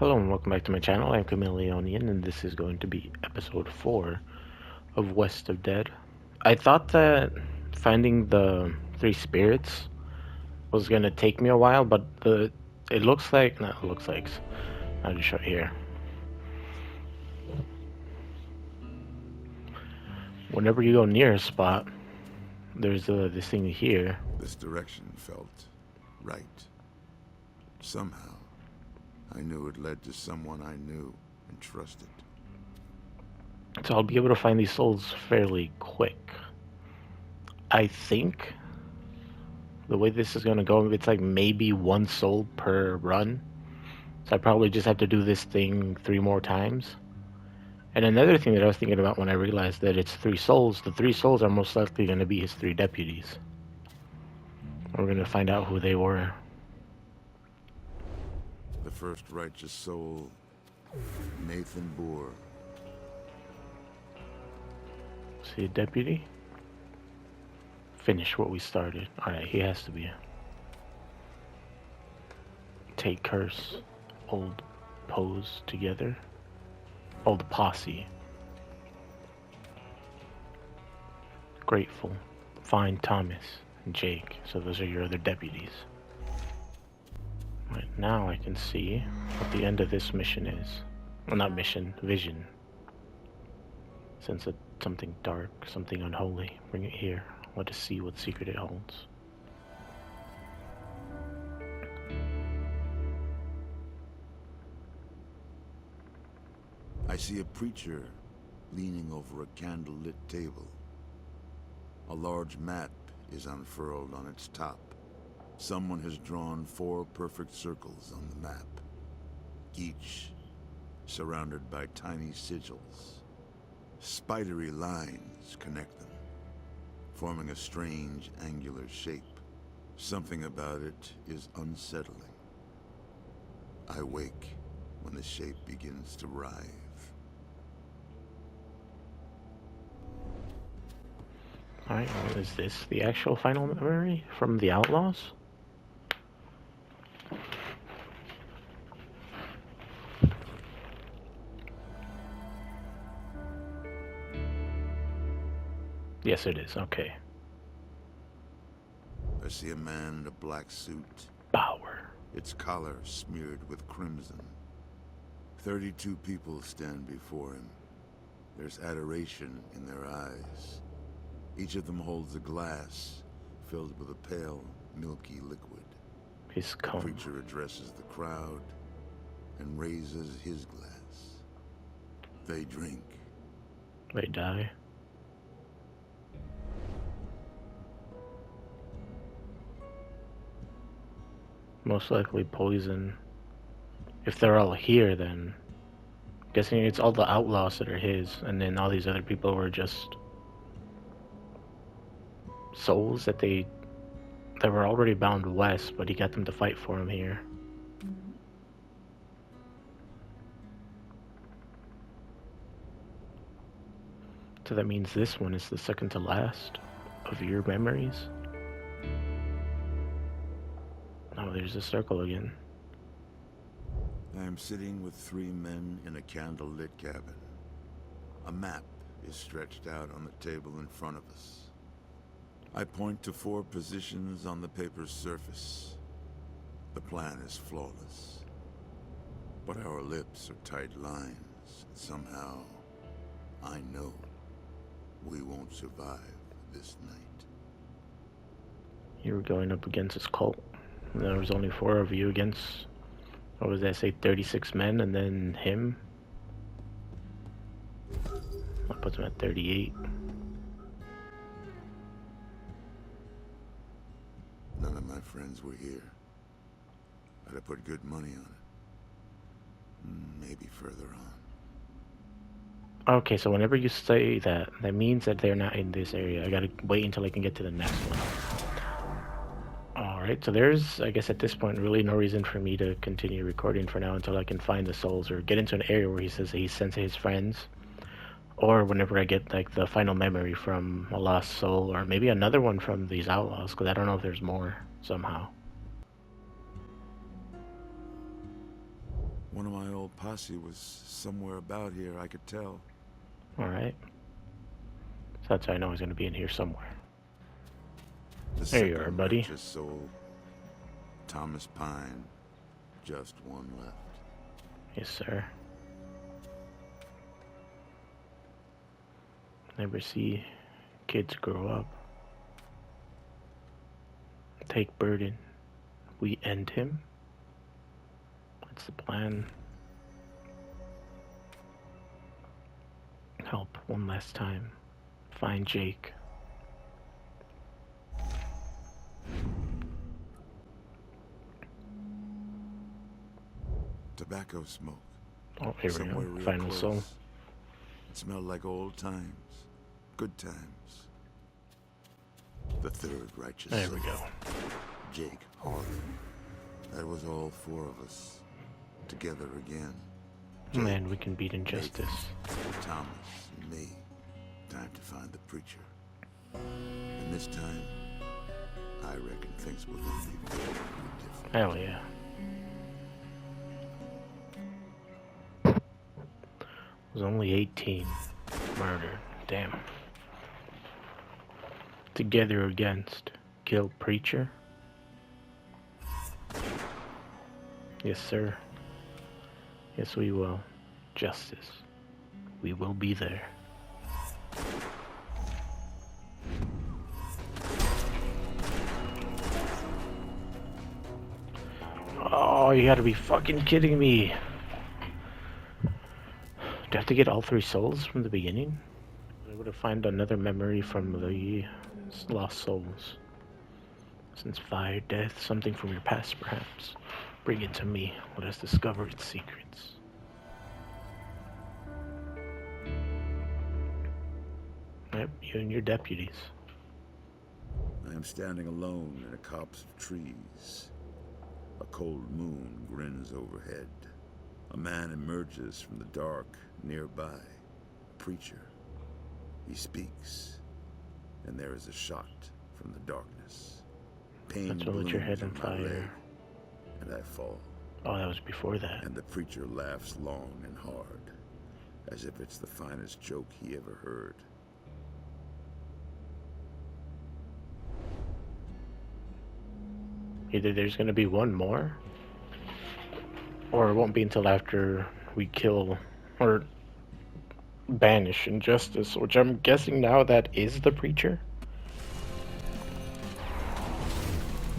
Hello and welcome back to my channel. I'm Chameleonian and this is going to be episode 4 of West of Dead. I thought that finding the 3 spirits was going to take me a while, but it looks like, not looks like, I'll just show it here. Whenever you go near a spot, there's this thing here. This direction felt right. Somehow, I knew it led to someone I knew and trusted. So I'll be able to find these souls fairly quick. I think the way this is going to go, it's like maybe 1 soul per run. So I probably just have to do this thing 3 more times. And another thing that I was thinking about when I realized that it's 3 souls, the 3 souls are most likely going to be his 3 deputies. We're going to find out who they were. The first righteous soul, Nathan Boer. See a deputy? Finish what we started. Alright, he has to be. Take curse. Old pose together. Old posse. Grateful. Find Thomas and Jake. So those are your other deputies. Right, now I can see what the end of this mission is. Well, not mission, vision. Sense of something dark, something unholy. Bring it here. Let us see what secret it holds. I see a preacher leaning over a candlelit table. A large map is unfurled on its top. Someone has drawn 4 perfect circles on the map, each surrounded by tiny sigils. Spidery lines connect them, forming a strange angular shape. Something about it is unsettling. I wake when the shape begins to writhe. Alright, well, is this the actual final memory from the Outlaws? Yes, it is. Okay. I see a man in a black suit, Bauer. its collar smeared with crimson. 32 people stand before him. There's adoration in their eyes. Each of them holds a glass filled with a pale, milky liquid. His The cone. preacher addresses the crowd and raises his glass. They drink. They die. Most likely poison. If they're all here, then I'm guessing it's all the outlaws that are his, and then all these other people were just souls that were already bound west, but he got them to fight for him here. So that means this one is the second to last of your memories. Oh, there's a circle again. I am sitting with 3 men in a candlelit cabin. A map is stretched out on the table in front of us. I point to 4 positions on the paper's surface. The plan is flawless. But our lips are tight lines, and somehow I know we won't survive this night. You were going up against his cult. There was only 4 of you against, what was that, say 36 men, and then him? That puts him at 38. None of my friends were here. I'd have put good money on it. Maybe further on. Okay, so whenever you say that, that means that they're not in this area. I gotta wait until I can get to the next one. Alright, so there's, I guess at this point, really no reason for me to continue recording for now until I can find the souls or get into an area where he says that he sent to his friends. Or whenever I get, like, the final memory from a lost soul, or maybe another one from these outlaws, because I don't know if there's more, somehow. One of my old posse was somewhere about here, I could tell. Alright. So that's how I know he's gonna be in here somewhere. The There you are, second buddy. righteous soul, Thomas Pine. Just one left. Yes, sir. Never see kids grow up. Take burden. We end him. That's the plan. Help one last time. Find Jake. Tobacco smoke. Oh, here we Somewhere go. real Final close. soul. It smelled like old times. Good times. The third righteous There soul. we go. Jake Harden. That was all four of us. Together again. Man, we can beat injustice. Thomas and me. Time to find the preacher. And this time, I reckon things will be very different. Hell yeah. Was only 18. Murdered. Damn. Together against. Kill preacher. Yes, sir. Yes, we will. Justice. We will be there. Oh, you gotta be fucking kidding me. Do I have to get all 3 souls from the beginning? I would have found another memory from the lost souls. Since fire, death, something from your past perhaps. Bring it to me. Let us discover its secrets. Yep, you and your deputies. I am standing alone in a copse of trees. A cold moon grins overhead. A man emerges from the dark nearby. A preacher. He speaks, and there is a shot from the darkness. Pain That's what lit your head on blooms in my fire. leg, and I fall. Oh, that was before that. And the preacher laughs long and hard, as if it's the finest joke he ever heard. Either there's gonna be one more, or it won't be until after we kill or banish injustice, which I'm guessing now that is the preacher.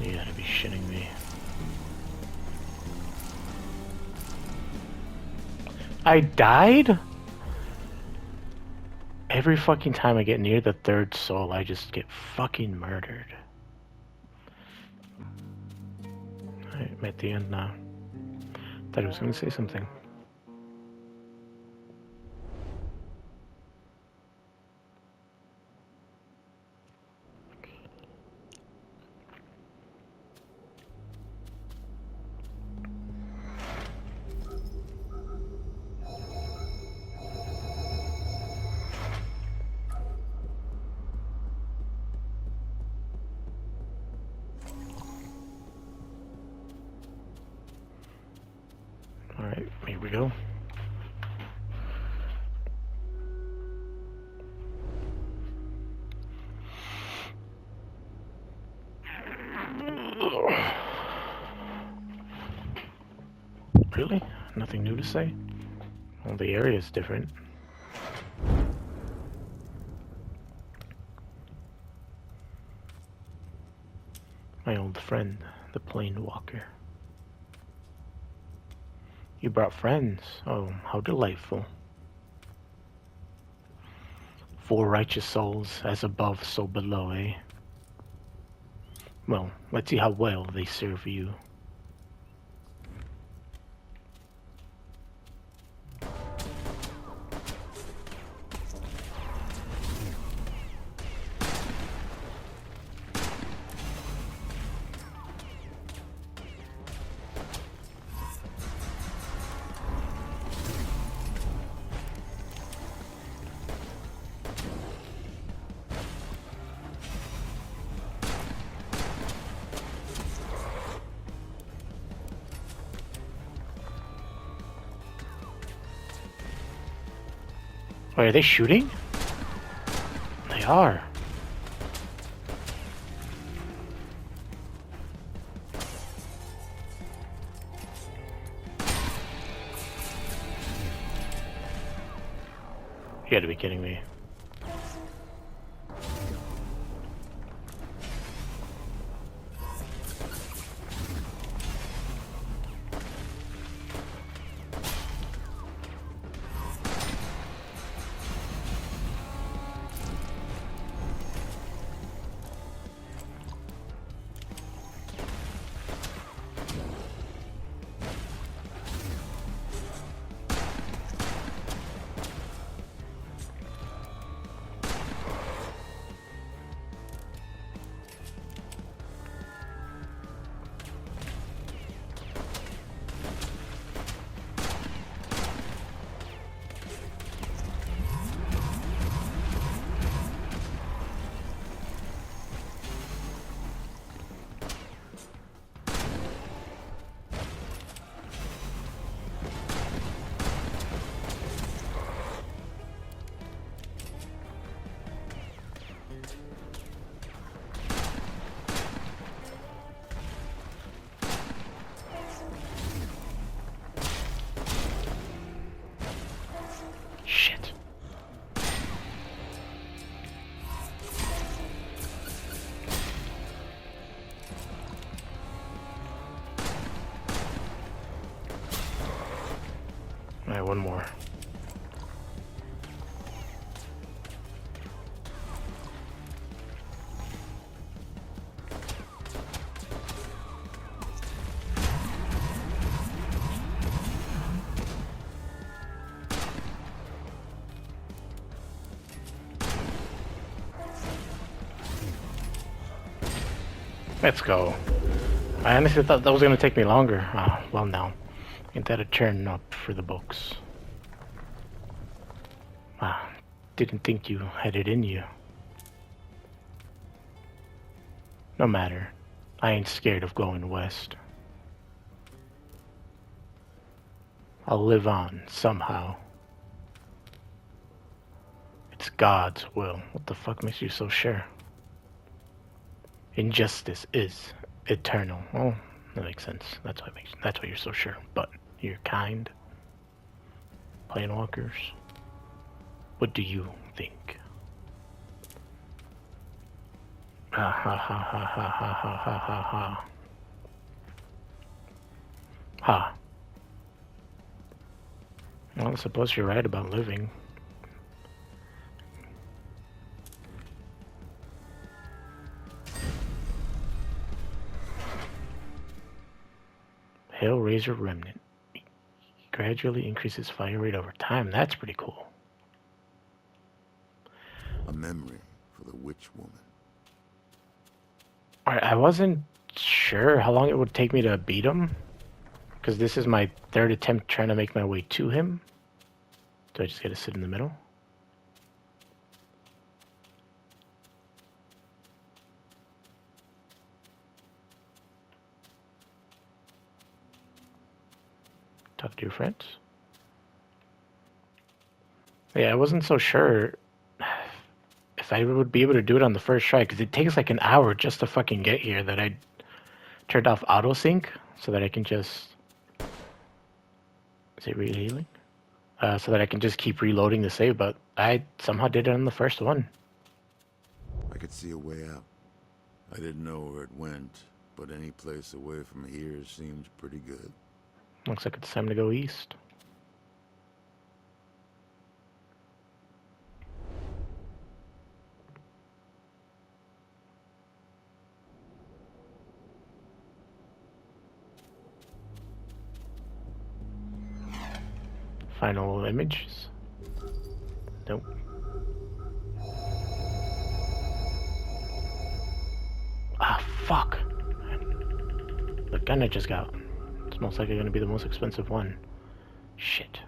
You gotta be shitting me. I died? Every fucking time I get near the 3rd soul, I just get fucking murdered. I'm at the end now. Thought I was gonna say something. Alright, here we go. Really? Nothing new to say? Well, the area is different. My old friend, the Plane Walker. You brought friends. Oh, how delightful. 4 righteous souls, as above, so below, eh? Well, let's see how well they serve you. Wait, are they shooting? They are. You gotta be kidding me. Shit. Alright, one more. Let's go. I honestly thought that was gonna take me longer. Ah, well now. Ain't that a turn up for the books? Ah, didn't think you had it in you. No matter. I ain't scared of going west. I'll live on, somehow. It's God's will. What the fuck makes you so sure? Injustice is eternal. Oh, that makes sense. That's why you're so sure. But you're kind. Planewalkers. What do you think? Ha ha ha ha ha ha ha ha ha ha. Ha. Well, I suppose you're right about living. Hellraiser Remnant. Gradually increases fire rate over time. That's pretty cool. A memory for the witch woman. Alright, I wasn't sure how long it would take me to beat him. Because this is my third attempt trying to make my way to him. Do I just gotta sit in the middle? Talk to your friends? Yeah, I wasn't so sure if I would be able to do it on the first try, because it takes like an hour just to fucking get here, that I turned off autosync so that I can just... Is it rehealing? So that I can just keep reloading the save, but I somehow did it on the first one. I could see a way out. I didn't know where it went, but any place away from here seemed pretty good. Looks like it's time to go east. Final images? Nope. Ah, fuck. The gun I just got. It's most likely going to be the most expensive one. Shit.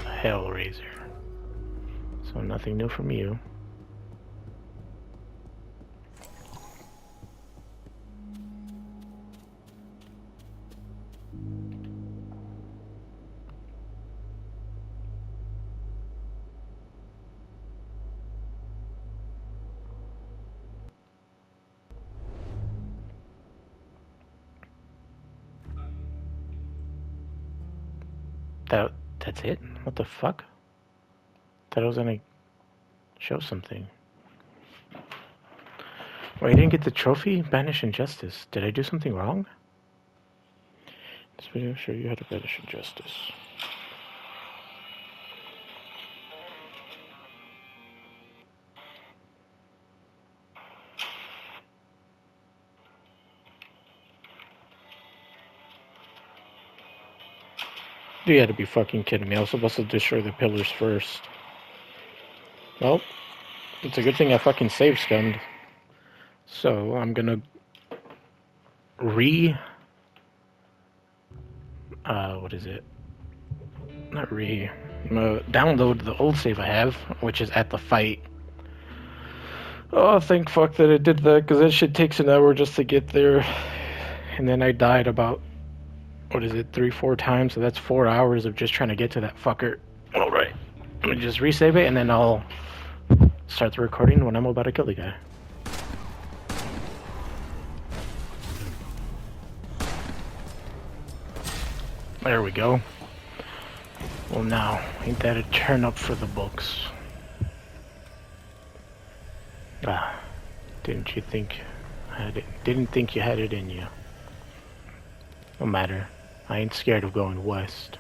Hellraiser. So nothing new from you. That's it? What the fuck? Thought I was gonna show something. Wait, I didn't get the trophy? Banish Injustice. Did I do something wrong? This video will show you how to banish injustice. You gotta be fucking kidding me. I was supposed to destroy the pillars first. Well, it's a good thing I fucking save scummed. So, I'm gonna what is it? Not I'm gonna download the old save I have, which is at the fight. Oh, thank fuck that it did that, because that shit takes an hour just to get there. And then I died about, 3-4 times, so that's 4 hours of just trying to get to that fucker. Alright, let me just resave it, and then I'll start the recording when I'm about to kill the guy. There we go. Well now, ain't that a turn up for the books? Ah, didn't you think I had it? Didn't think you had it in you. No matter. I ain't scared of going west.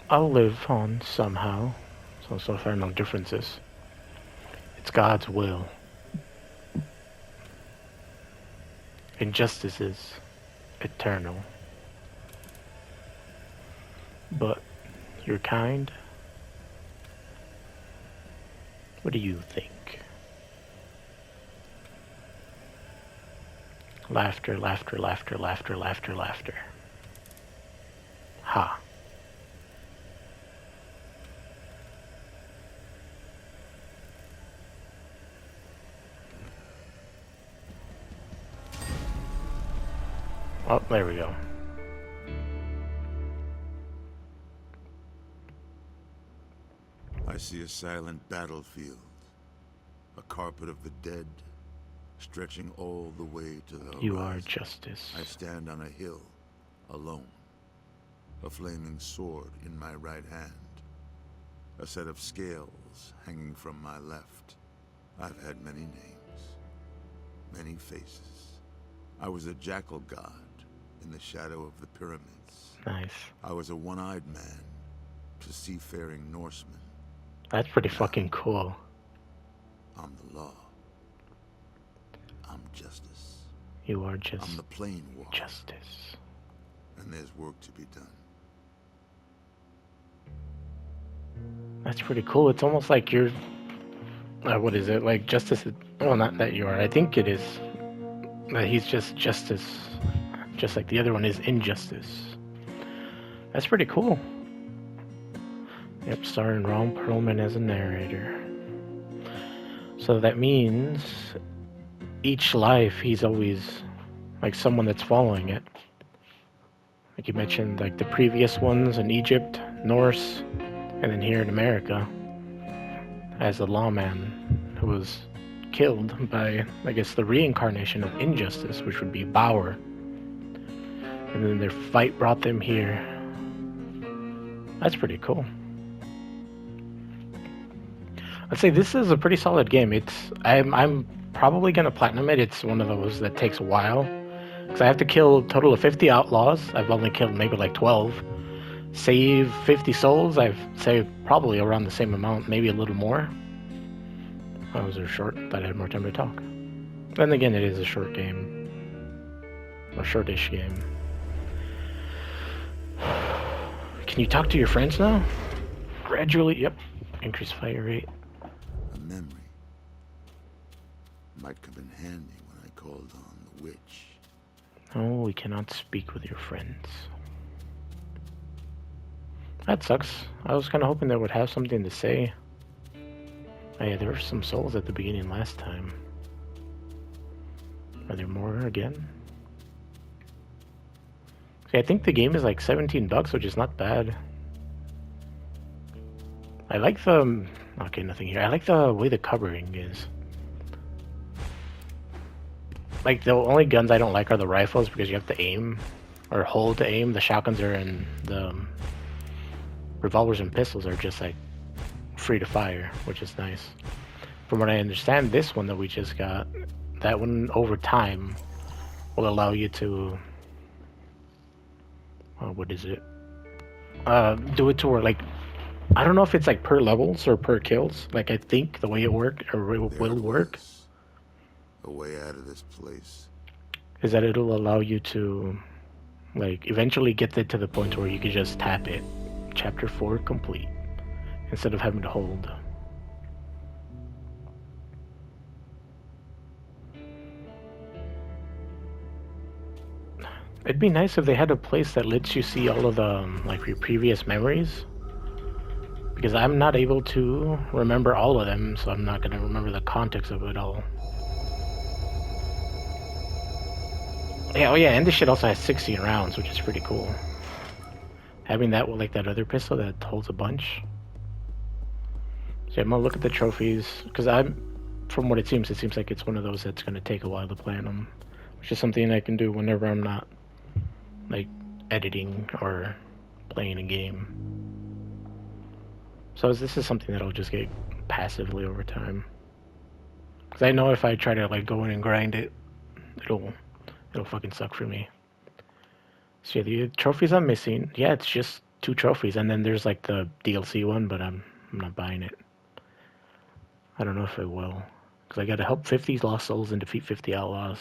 I'll live on somehow. So far no differences. It's God's will. Injustice is eternal. But you're kind? What do you think? Laughter, laughter, laughter, laughter, laughter, laughter. Ha. Oh, there we go. I see a silent battlefield, a carpet of the dead, stretching all the way to the horizon. You are justice. I stand on a hill, alone, a flaming sword in my right hand, a set of scales hanging from my left. I've had many names, many faces. I was a jackal god in the shadow of the pyramids. Nice. I was a one-eyed man to seafaring Norsemen. That's pretty fucking cool. I'm the law. I'm justice. You are just I'm the plain walk. justice. And there's work to be done. That's pretty cool. It's almost like you're... what is it? Like justice... Well, not that you are. I think it is. That he's just justice. Just like the other one is injustice. That's pretty cool. Yep, starring Ron Perlman as a narrator. So that means each life he's always like someone that's following it. Like you mentioned, like the previous ones in Egypt, Norse, and then here in America as a lawman who was killed by, I guess, the reincarnation of injustice, which would be Bauer. And then their fight brought them here. That's pretty cool. I'd say this is a pretty solid game. I'm probably gonna platinum it. It's one of those that takes a while, because I have to kill a total of 50 outlaws. I've only killed maybe like 12. Save 50 souls. I've saved probably around the same amount, maybe a little more. Oh, was there short? Thought I had more time to talk. Then again, it is a short game, a shortish game. Can you talk to your friends now? Gradually, yep. Increase fire rate. A memory. Might come in handy when I called on the witch. Oh, we cannot speak with your friends. That sucks. I was kind of hoping they would have something to say. Oh yeah, there were some souls at the beginning last time. Are there more again? See, I think the game is like $17, which is not bad. I like the... Okay, nothing here. I like the way the covering is. Like, the only guns I don't like are the rifles, because you have to aim. or hold to aim. The shotguns are and the revolvers and pistols are just like free to fire, which is nice. From what I understand, this one that we just got, that one over time will allow you to, what is it? Do it to where like, I don't know if it's like per levels or per kills. Like I think the way it worked or it will work. A way out of this place. Is that it'll allow you to, like, eventually get it to the point where you can just tap it. Chapter 4 complete. Instead of having to hold. It'd be nice if they had a place that lets you see all of the, like, your previous memories. Because I'm not able to remember all of them, so I'm not gonna remember the context of it all. Yeah, oh yeah, and this shit also has 16 rounds, which is pretty cool. Having that with like that other pistol that holds a bunch. So I'm gonna look at the trophies, because from what it seems like it's one of those that's gonna take a while to platinum, which is something I can do whenever I'm not like editing or playing a game. So this is something that I'll just get passively over time. Because I know if I try to like go in and grind it, it'll fucking suck for me. So yeah, the trophies I'm missing, yeah, it's just 2 trophies, and then there's like the DLC one, but I'm not buying it. I don't know if I will, because I gotta help 50 lost souls and defeat 50 outlaws.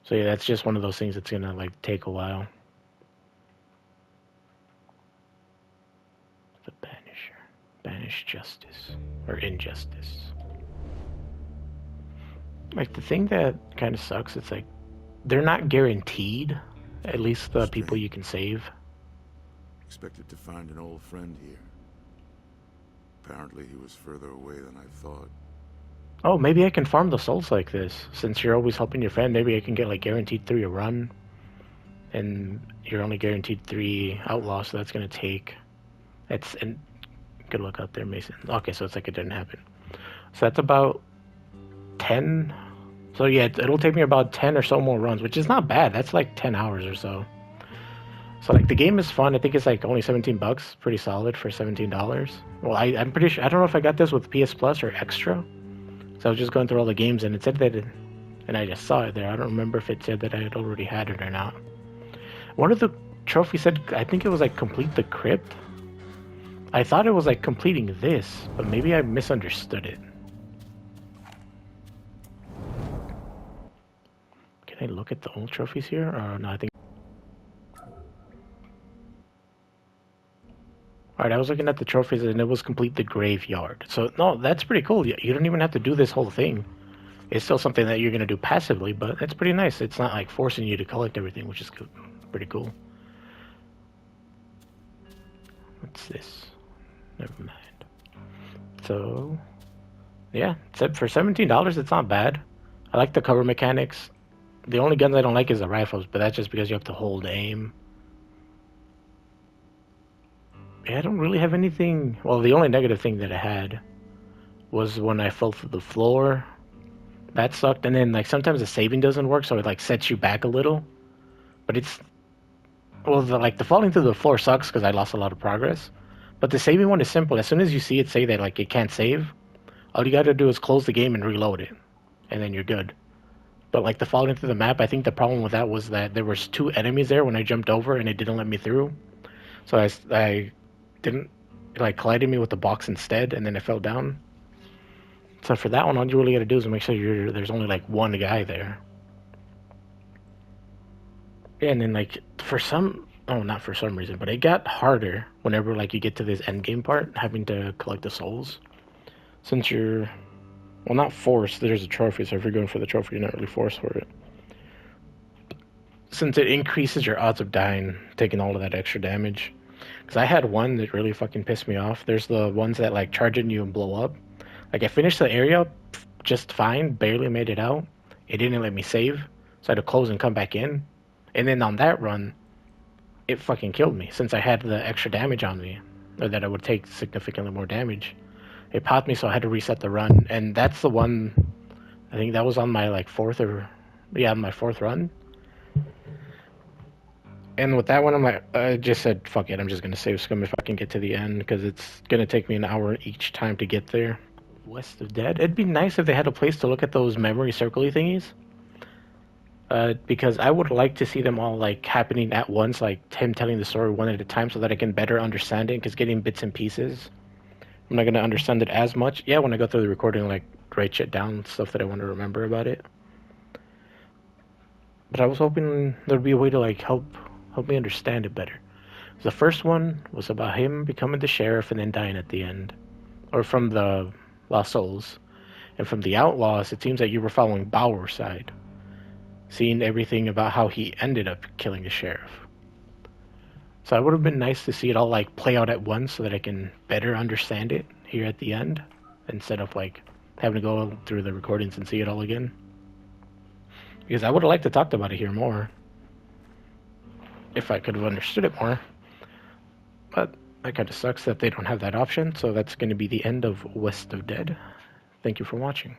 So yeah, that's just one of those things that's gonna like take a while. The Banisher. Banish justice. Or injustice. Like, the thing that kind of sucks, it's like, they're not guaranteed, at least the people you can save. Expected to find an old friend here. Apparently he was further away than I thought. Oh, maybe I can farm the souls like this. Since you're always helping your friend, maybe I can get like guaranteed 3 a run. And you're only guaranteed 3 outlaws, so that's gonna take... and good luck out there, Mason. Okay, so it's like it didn't happen. So that's about 10. So yeah, it'll take me about 10 or so more runs, which is not bad. That's like 10 hours or so. So like the game is fun. I think it's like only $17, pretty solid for $17. Well, I'm pretty sure. I don't know if I got this with PS Plus or Extra. So I was just going through all the games, and it said that, and I just saw it there. I don't remember if it said that I had already had it or not. One of the trophies said, I think it was like complete the crypt. I thought it was like completing this, but maybe I misunderstood it. Can I look at the old trophies here? Or no, I think... Alright, I was looking at the trophies and it was complete the graveyard. So, no, that's pretty cool. You don't even have to do this whole thing. It's still something that you're going to do passively, but that's pretty nice. It's not like forcing you to collect everything, which is pretty cool. What's this? Never mind. So, yeah, except for $17, it's not bad. I like the cover mechanics. The only guns I don't like is the rifles, but that's just because you have to hold aim. Yeah, I don't really have anything... Well, the only negative thing that I had was when I fell through the floor. That sucked, and then like sometimes the saving doesn't work, so it like sets you back a little. But it's... Well, the falling through the floor sucks because I lost a lot of progress. But the saving one is simple. As soon as you see it say that like it can't save, all you gotta do is close the game and reload it. And then you're good. But like the falling through the map, I think the problem with that was that there was 2 enemies there when I jumped over and it didn't let me through. So I didn't... It like collided me with the box instead, and then it fell down. So for that one, all you really gotta do is make sure there's only like 1 guy there. Yeah, and then like for some... Oh, not for some reason, but it got harder whenever like you get to this end game part, having to collect the souls. Since you're... Well, not forced, there's a trophy, so if you're going for the trophy, you're not really forced for it. Since it increases your odds of dying, taking all of that extra damage. Because I had one that really fucking pissed me off. There's the ones that like charge at you and blow up. Like I finished the area just fine, barely made it out. It didn't let me save, so I had to close and come back in. And then on that run, it fucking killed me since I had the extra damage on me. Or that I would take significantly more damage. It popped me, so I had to reset the run. And that's the one, I think that was on my like 4th or Yeah, my fourth run. And with that one, I just said, fuck it, I'm just gonna save Scum if I can get to the end, because it's gonna take me an hour each time to get there. West of Dead. It'd be nice if they had a place to look at those memory circly thingies. Because I would like to see them all like happening at once, like him telling the story one at a time, so that I can better understand it. Because getting bits and pieces, I'm not gonna understand it as much. Yeah, when I go through the recording, like write shit down, stuff that I want to remember about it. But I was hoping there'd be a way to like help me understand it better. The first one was about him becoming the sheriff and then dying at the end, or from the Lost Souls, and from the Outlaws, it seems like you were following Bauer's side, seeing everything about how he ended up killing the sheriff. So it would have been nice to see it all like play out at once so that I can better understand it here at the end, instead of like having to go through the recordings and see it all again. Because I would have liked to talk about it here more, if I could have understood it more. But that kind of sucks that they don't have that option, so that's going to be the end of West of Dead. Thank you for watching.